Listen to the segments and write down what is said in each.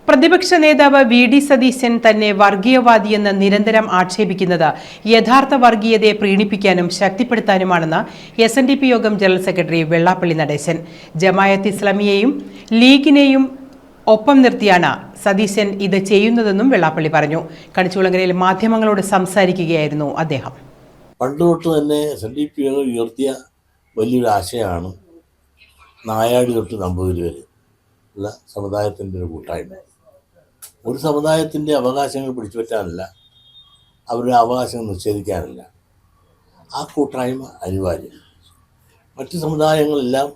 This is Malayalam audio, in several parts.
പ്രതിപക്ഷ നേതാവ് വി.ഡി. സതീശൻ തന്നെ വർഗീയവാദിയെന്ന് നിരന്തരം ആക്ഷേപിക്കുന്നത് യഥാർത്ഥ വർഗീയതയെ പ്രീണിപ്പിക്കാനും ശക്തിപ്പെടുത്താനുമാണെന്ന് SNDP യോഗം ജനറൽ സെക്രട്ടറി വെള്ളാപ്പള്ളി നടേശൻ. ജമാഅത്ത് ഇസ്ലാമിയെയും ലീഗിനെയും ഒപ്പം നിർത്തിയാണ് സതീശൻ ഇത് ചെയ്യുന്നതെന്നും വെള്ളാപ്പള്ളി പറഞ്ഞു. കണിച്ചുകുളങ്ങരയിൽ മാധ്യമങ്ങളോട് സംസാരിക്കുകയായിരുന്നു അദ്ദേഹം. പണ്ടുതൊട്ട് തന്നെ SNDP യോഗം ഉയർത്തിയ വലിയൊരു ആശയമാണ് നായാടി തൊട്ട് നമ്പൂതിരി വരെ ഉള്ള സമുദായത്തിൻ്റെ ഒരു കൂട്ടായ്മ. ഒരു സമുദായത്തിൻ്റെ അവകാശങ്ങൾ പിടിച്ചുപറ്റാനല്ല, അവരുടെ അവകാശങ്ങൾ നിഷേധിക്കാനല്ല. ആ കൂട്ടായ്മ അനിവാര്യം. മറ്റ് സമുദായങ്ങളെല്ലാം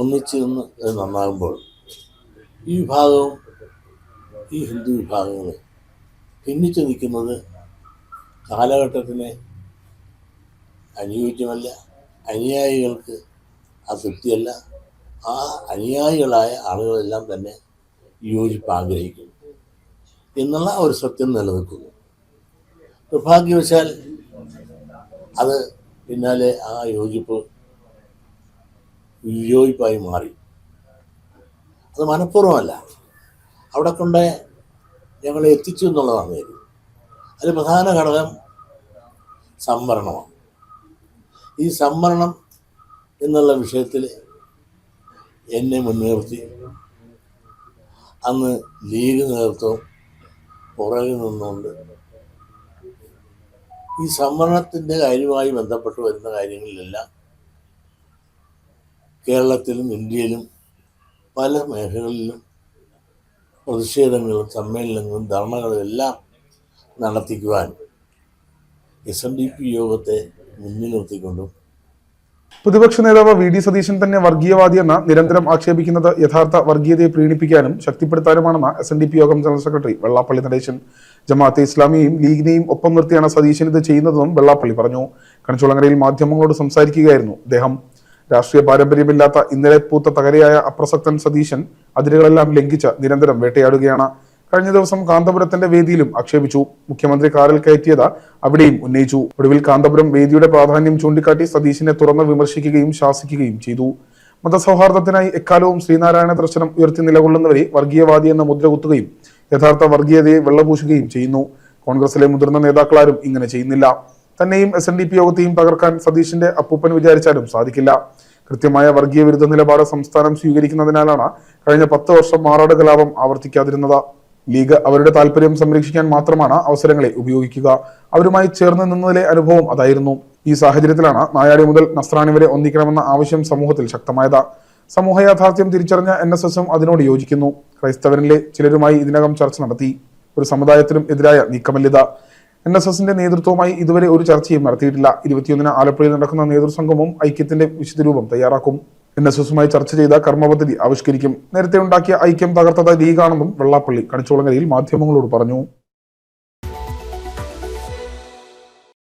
ഒന്നിച്ചു നിന്ന് അത് നന്നാകുമ്പോൾ ഈ വിഭാഗവും ഈ ഹിന്ദു വിഭാഗങ്ങൾ ഭിന്നിച്ചു നിൽക്കുന്നത് കാലഘട്ടത്തിന് അനുയോജ്യമല്ല. അനുയായികൾക്ക് ആ തൃപ്തിയല്ല. ആ അനുയായികളായ ആളുകളെല്ലാം തന്നെ യോജിപ്പ് ആഗ്രഹിക്കുന്നു എന്നുള്ള ഒരു സത്യം നിലനിൽക്കുന്നു. നിർഭാഗ്യവശാൽ അത് പിന്നാലെ ആ യോജിപ്പ് വിയോജിപ്പായി മാറി. അത് മനഃപൂർവ്വമല്ല, അവിടെ കൊണ്ട് ഞങ്ങളെ എത്തിച്ചു എന്നുള്ളതാണ് കാര്യം. അതിൽ പ്രധാന ഘടകം സംവരണമാണ്. ഈ സംവരണം എന്നുള്ള വിഷയത്തിൽ എന്നെ മുൻനിർത്തി അന്ന് ലീഗ് നേതൃത്വം പുറകിൽ നിന്നുകൊണ്ട് ഈ സംവരണത്തിൻ്റെ കാര്യവുമായി ബന്ധപ്പെട്ട് വരുന്ന കാര്യങ്ങളിലെല്ലാം കേരളത്തിലും ഇന്ത്യയിലും പല മേഖലകളിലും പ്രതിഷേധങ്ങളും സമ്മേളനങ്ങളും ധർണകളും എല്ലാം നടത്തിക്കുവാൻ SNDP യോഗത്തെ മുന്നിൽ നിർത്തിക്കൊണ്ടും പ്രതിപക്ഷ നേതാവ് വി.ഡി. സതീശൻ തന്നെ വർഗീയവാദിയെന്ന് നിരന്തരം ആക്ഷേപിക്കുന്നത് യഥാർത്ഥ വർഗീയതയെ പ്രീണിപ്പിക്കാനും ശക്തിപ്പെടുത്താനുമാണെന്ന് SNDP യോഗം ജനറൽ സെക്രട്ടറി വെള്ളാപ്പള്ളി നടേശൻ. ജമാഅത്തെ ഇസ്ലാമിയെയും ലീഗിനെയും ഒപ്പം നിർത്തിയാണ് സതീശൻ ഇത് ചെയ്യുന്നതെന്നും വെള്ളാപ്പള്ളി പറഞ്ഞു. കണിച്ചുകുളങ്ങരയിൽ മാധ്യമങ്ങളോട് സംസാരിക്കുകയായിരുന്നു അദ്ദേഹം. രാഷ്ട്രീയ പാരമ്പര്യമില്ലാത്ത ഇന്നലെ പൂത്ത തകരയായ അപ്രസക്തൻ സതീശൻ അതിരുകളെല്ലാം ലംഘിച്ച് നിരന്തരം വേട്ടയാടുകയാണ്. കഴിഞ്ഞ ദിവസം കാന്തപുരത്തിന്റെ വേദിയിലും ആക്ഷേപിച്ചു. മുഖ്യമന്ത്രി കാറിൽ കയറ്റിയത് അവിടെയും ഉന്നയിച്ചു. ഒടുവിൽ കാന്തപുരം വേദിയുടെ പ്രാധാന്യം ചൂണ്ടിക്കാട്ടി സതീശനെ തുറന്ന് വിമർശിക്കുകയും ശാസിക്കുകയും ചെയ്തു. മതസൗഹാർദ്ദത്തിനായി എക്കാലവും ശ്രീനാരായണ ദർശനം ഉയർത്തി നിലകൊള്ളുന്നവരെ വർഗീയവാദി എന്ന മുദ്ര കുത്തുകയും യഥാർത്ഥ വർഗീയതയെ വെള്ളപൂശുകയും ചെയ്യുന്നു. കോൺഗ്രസിലെ മുതിർന്ന നേതാക്കളാരും ഇങ്ങനെ ചെയ്യുന്നില്ല. തന്നെയും SNDP യോഗത്തെയും തകർക്കാൻ സതീശന്റെ അപ്പൂപ്പൻ വിചാരിച്ചാലും സാധിക്കില്ല. കൃത്യമായ വർഗീയ വിരുദ്ധ നിലപാട് സംസ്ഥാനം സ്വീകരിക്കുന്നതിനാലാണ് കഴിഞ്ഞ 10 വർഷം മാറാട് കലാപം ആവർത്തിക്കാതിരുന്നത്. ലീഗ് അവരുടെ താല്പര്യം സംരക്ഷിക്കാൻ മാത്രമാണ് അവസരങ്ങളെ ഉപയോഗിക്കുക. അവരുമായി ചേർന്ന് നിന്നതിലെ അനുഭവം അതായിരുന്നു. ഈ സാഹചര്യത്തിലാണ് നായാടി മുതൽ നസ്രാണി വരെ ഒന്നിക്കണമെന്ന ആവശ്യം സമൂഹത്തിൽ ശക്തമായത്. സമൂഹ യാഥാർത്ഥ്യം തിരിച്ചറിഞ്ഞ NSSും അതിനോട് യോജിക്കുന്നു. ക്രൈസ്തവരിലെ ചിലരുമായി ഇതിനകം ചർച്ച നടത്തി. ഒരു സമുദായത്തിനും എതിരായ നീക്കമല്ലിത്. NSSന്റെ നേതൃത്വവുമായി ഇതുവരെ ഒരു ചർച്ചയും നടത്തിയിട്ടില്ല. 21-ന് ആലപ്പുഴയിൽ നടക്കുന്ന നേതൃസംഗമവും ഐക്യത്തിന്റെ വിശദരൂപം തയ്യാറാക്കും. NSSുമായി ചർച്ച ചെയ്ത കർമ്മപദ്ധതി ആവിഷ്കരിക്കും. നേരത്തെ ഉണ്ടാക്കിയ ഐക്യം തകർത്തത് ലീഗാണെന്നും വെള്ളാപ്പള്ളി കണിച്ചുകുളങ്ങരയിൽ മാധ്യമങ്ങളോട് പറഞ്ഞു.